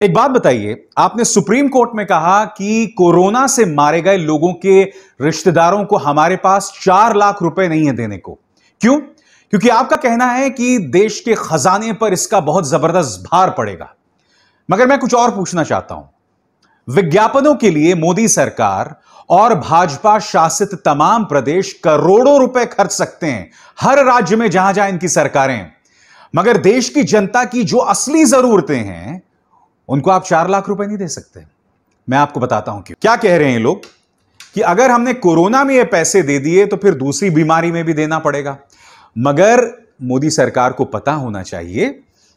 एक बात बताइए, आपने सुप्रीम कोर्ट में कहा कि कोरोना से मारे गए लोगों के रिश्तेदारों को हमारे पास 4 लाख रुपए नहीं है देने को। क्यों? क्योंकि आपका कहना है कि देश के खजाने पर इसका बहुत जबरदस्त भार पड़ेगा। मगर मैं कुछ और पूछना चाहता हूं। विज्ञापनों के लिए मोदी सरकार और भाजपा शासित तमाम प्रदेश करोड़ों रुपए खर्च सकते हैं, हर राज्य में जहां जहां इनकी सरकारें, मगर देश की जनता की जो असली जरूरतें हैं उनको आप 4 लाख रुपए नहीं दे सकते। मैं आपको बताता हूं क्यों। क्या कह रहे हैं लोग कि अगर हमने कोरोना में ये पैसे दे दिए तो फिर दूसरी बीमारी में भी देना पड़ेगा। मगर मोदी सरकार को पता होना चाहिए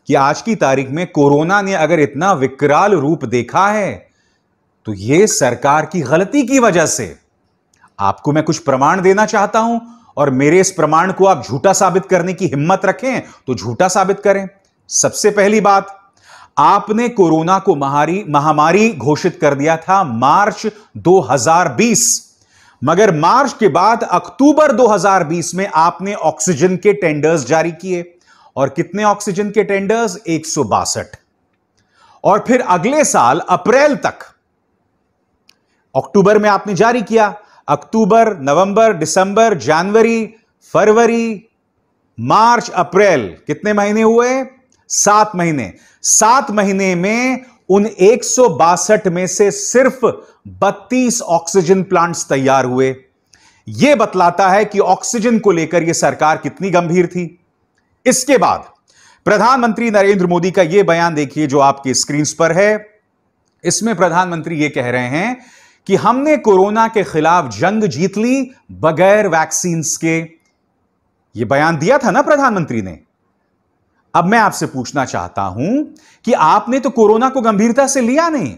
कि आज की तारीख में कोरोना ने अगर इतना विकराल रूप देखा है तो यह सरकार की गलती की वजह से। आपको मैं कुछ प्रमाण देना चाहता हूं और मेरे इस प्रमाण को आप झूठा साबित करने की हिम्मत रखें तो झूठा साबित करें। सबसे पहली बात, आपने कोरोना को महामारी घोषित कर दिया था मार्च 2020, मगर मार्च के बाद अक्टूबर 2020 में आपने ऑक्सीजन के टेंडर्स जारी किए। और कितने ऑक्सीजन के टेंडर्स? 162। और फिर अगले साल अप्रैल तक, अक्टूबर में आपने जारी किया, अक्टूबर, नवंबर, दिसंबर, जनवरी, फरवरी, मार्च, अप्रैल, कितने महीने हुए? 7 महीने। 7 महीने में उन 162 में से सिर्फ 32 ऑक्सीजन प्लांट्स तैयार हुए। यह बतलाता है कि ऑक्सीजन को लेकर यह सरकार कितनी गंभीर थी। इसके बाद प्रधानमंत्री नरेंद्र मोदी का यह बयान देखिए जो आपकी स्क्रीन पर है। इसमें प्रधानमंत्री यह कह रहे हैं कि हमने कोरोना के खिलाफ जंग जीत ली बगैर वैक्सीन के। यह बयान दिया था ना प्रधानमंत्री ने। अब मैं आपसे पूछना चाहता हूं कि आपने तो कोरोना को गंभीरता से लिया नहीं।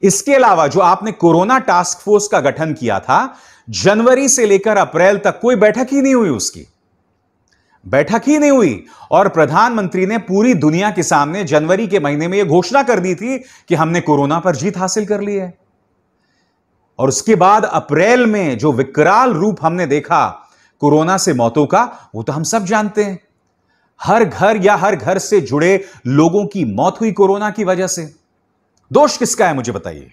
इसके अलावा जो आपने कोरोना टास्क फोर्स का गठन किया था, जनवरी से लेकर अप्रैल तक कोई बैठक ही नहीं हुई, उसकी बैठक ही नहीं हुई। और प्रधानमंत्री ने पूरी दुनिया के सामने जनवरी के महीने में यह घोषणा कर दी थी कि हमने कोरोना पर जीत हासिल कर ली है। और उसके बाद अप्रैल में जो विकराल रूप हमने देखा कोरोना से मौतों का, वो तो हम सब जानते हैं। हर घर से जुड़े लोगों की मौत हुई कोरोना की वजह से। दोष किसका है मुझे बताइए?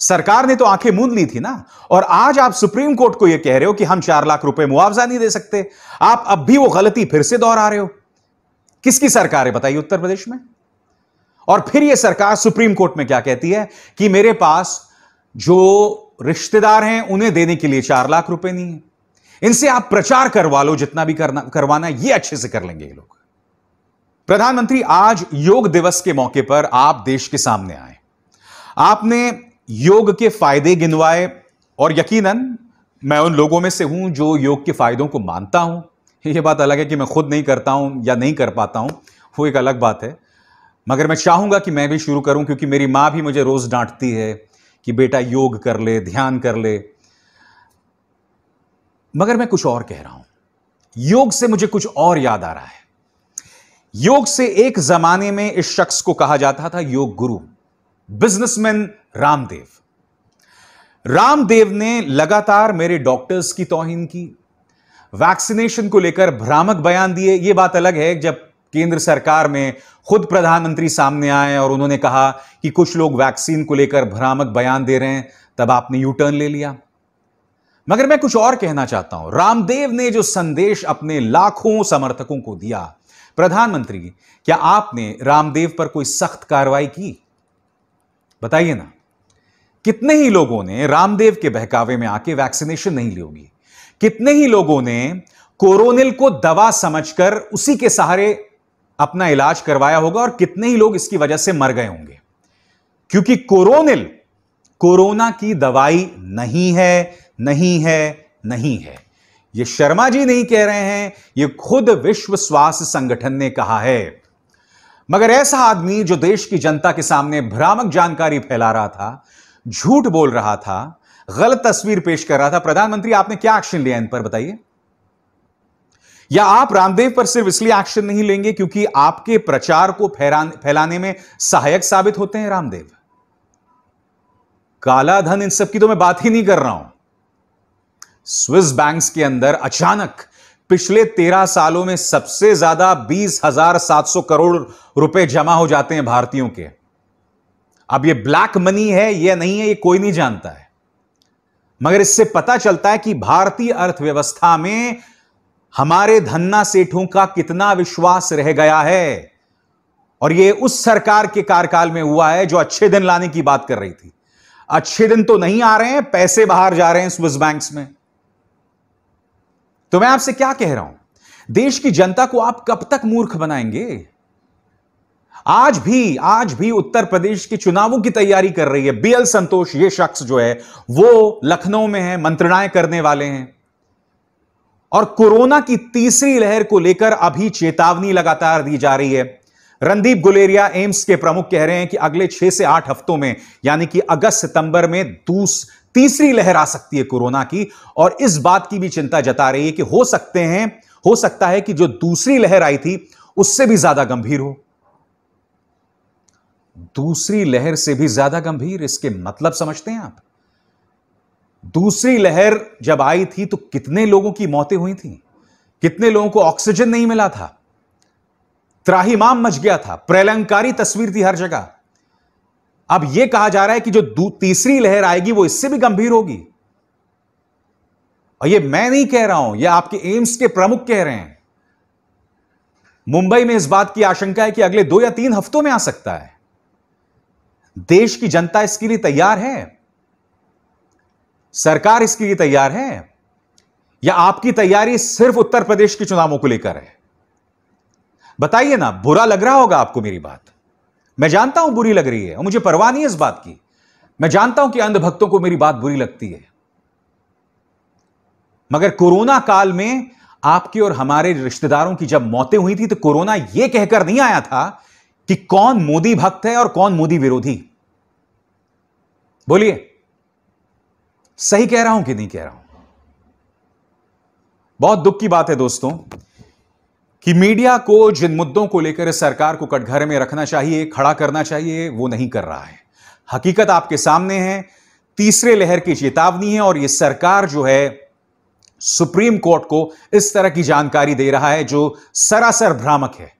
सरकार ने तो आंखें मूंद ली थी ना। और आज आप सुप्रीम कोर्ट को यह कह रहे हो कि हम 4 लाख रुपए मुआवजा नहीं दे सकते। आप अब भी वो गलती फिर से दोहरा रहे हो। किसकी सरकार है बताइए उत्तर प्रदेश में? और फिर यह सरकार सुप्रीम कोर्ट में क्या कहती है कि मेरे पास जो रिश्तेदार हैं उन्हें देने के लिए 4 लाख रुपए नहीं है। इनसे आप प्रचार करवा लो, जितना भी करवाना है, ये अच्छे से कर लेंगे ये लोग। प्रधानमंत्री, आज योग दिवस के मौके पर आप देश के सामने आए, आपने योग के फायदे गिनवाए। और यकीनन मैं उन लोगों में से हूं जो योग के फायदों को मानता हूं। यह बात अलग है कि मैं खुद नहीं करता हूं या नहीं कर पाता हूं, वो एक अलग बात है। मगर मैं चाहूंगा कि मैं भी शुरू करूं, क्योंकि मेरी मां भी मुझे रोज डांटती है कि बेटा योग कर ले, ध्यान कर ले। मगर मैं कुछ और कह रहा हूं। योग से मुझे कुछ और याद आ रहा है। योग से एक जमाने में इस शख्स को कहा जाता था योग गुरु, बिजनेसमैन रामदेव। रामदेव ने लगातार मेरे डॉक्टर्स की तौहीन की, वैक्सीनेशन को लेकर भ्रामक बयान दिए। यह बात अलग है जब केंद्र सरकार में खुद प्रधानमंत्री सामने आए और उन्होंने कहा कि कुछ लोग वैक्सीन को लेकर भ्रामक बयान दे रहे हैं, तब आपने यू टर्न ले लिया। मगर मैं कुछ और कहना चाहता हूं। रामदेव ने जो संदेश अपने लाखों समर्थकों को दिया, प्रधानमंत्री, क्या आपने रामदेव पर कोई सख्त कार्रवाई की? बताइए ना। कितने ही लोगों ने रामदेव के बहकावे में आके वैक्सीनेशन नहीं ली होगी? कितने ही लोगों ने कोरोनिल को दवा समझकर उसी के सहारे अपना इलाज करवाया होगा और कितने ही लोग इसकी वजह से मर गए होंगे? क्योंकि कोरोनिल कोरोना की दवाई नहीं है, नहीं है, नहीं है। यह शर्मा जी नहीं कह रहे हैं, यह खुद विश्व स्वास्थ्य संगठन ने कहा है। मगर ऐसा आदमी जो देश की जनता के सामने भ्रामक जानकारी फैला रहा था, झूठ बोल रहा था, गलत तस्वीर पेश कर रहा था, प्रधानमंत्री आपने क्या एक्शन लिया इन पर बताइए? या आप रामदेव पर सिर्फ इसलिए एक्शन नहीं लेंगे क्योंकि आपके प्रचार को फैलाने में सहायक साबित होते हैं रामदेव? काला धन, इन सब की तो मैं बात ही नहीं कर रहा हूं। स्विस बैंक्स के अंदर अचानक पिछले 13 सालों में सबसे ज्यादा 20,700 करोड़ रुपए जमा हो जाते हैं भारतीयों के। अब ये ब्लैक मनी है या नहीं है, ये कोई नहीं जानता है, मगर इससे पता चलता है कि भारतीय अर्थव्यवस्था में हमारे धन्ना सेठों का कितना विश्वास रह गया है। और ये उस सरकार के कार्यकाल में हुआ है जो अच्छे दिन लाने की बात कर रही थी। अच्छे दिन तो नहीं आ रहे हैं, पैसे बाहर जा रहे हैं स्विस बैंक्स में। तो मैं आपसे क्या कह रहा हूं, देश की जनता को आप कब तक मूर्ख बनाएंगे? आज भी उत्तर प्रदेश के चुनावों की तैयारी कर रही है बीएल संतोष, ये शख्स जो है वो लखनऊ में है, मंत्रणाएं करने वाले हैं। और कोरोना की तीसरी लहर को लेकर अभी चेतावनी लगातार दी जा रही है। रणदीप गुलेरिया एम्स के प्रमुख कह रहे हैं कि अगले 6 से 8 हफ्तों में, यानी कि अगस्त सितंबर में तीसरी लहर आ सकती है कोरोना की। और इस बात की भी चिंता जता रही है कि हो सकता है कि जो दूसरी लहर आई थी उससे भी ज्यादा गंभीर हो। दूसरी लहर से भी ज्यादा गंभीर, इसके मतलब समझते हैं आप? दूसरी लहर जब आई थी तो कितने लोगों की मौतें हुई थी, कितने लोगों को ऑक्सीजन नहीं मिला था, त्राहिमाम मच गया था, प्रलंकारी तस्वीर थी हर जगह। अब यह कहा जा रहा है कि जो तीसरी लहर आएगी वो इससे भी गंभीर होगी। और यह मैं नहीं कह रहा हूं, यह आपके एम्स के प्रमुख कह रहे हैं। मुंबई में इस बात की आशंका है कि अगले 2 या 3 हफ्तों में आ सकता है। देश की जनता इसके लिए तैयार है? सरकार इसके लिए तैयार है? या आपकी तैयारी सिर्फ उत्तर प्रदेश के चुनावों को लेकर है? बताइए ना। बुरा लग रहा होगा आपको मेरी बात, मैं जानता हूं बुरी लग रही है और मुझे परवाह नहीं है इस बात की। मैं जानता हूं कि अंधभक्तों को मेरी बात बुरी लगती है, मगर कोरोना काल में आपके और हमारे रिश्तेदारों की जब मौतें हुई थी तो कोरोना यह कहकर नहीं आया था कि कौन मोदी भक्त है और कौन मोदी विरोधी। बोलिए, सही कह रहा हूं कि नहीं कह रहा हूं? बहुत दुख की बात है दोस्तों कि मीडिया को जिन मुद्दों को लेकर इस सरकार को कटघरे में रखना चाहिए, खड़ा करना चाहिए, वो नहीं कर रहा है। हकीकत आपके सामने है, तीसरे लहर की चेतावनी है और यह सरकार जो है सुप्रीम कोर्ट को इस तरह की जानकारी दे रहा है जो सरासर भ्रामक है।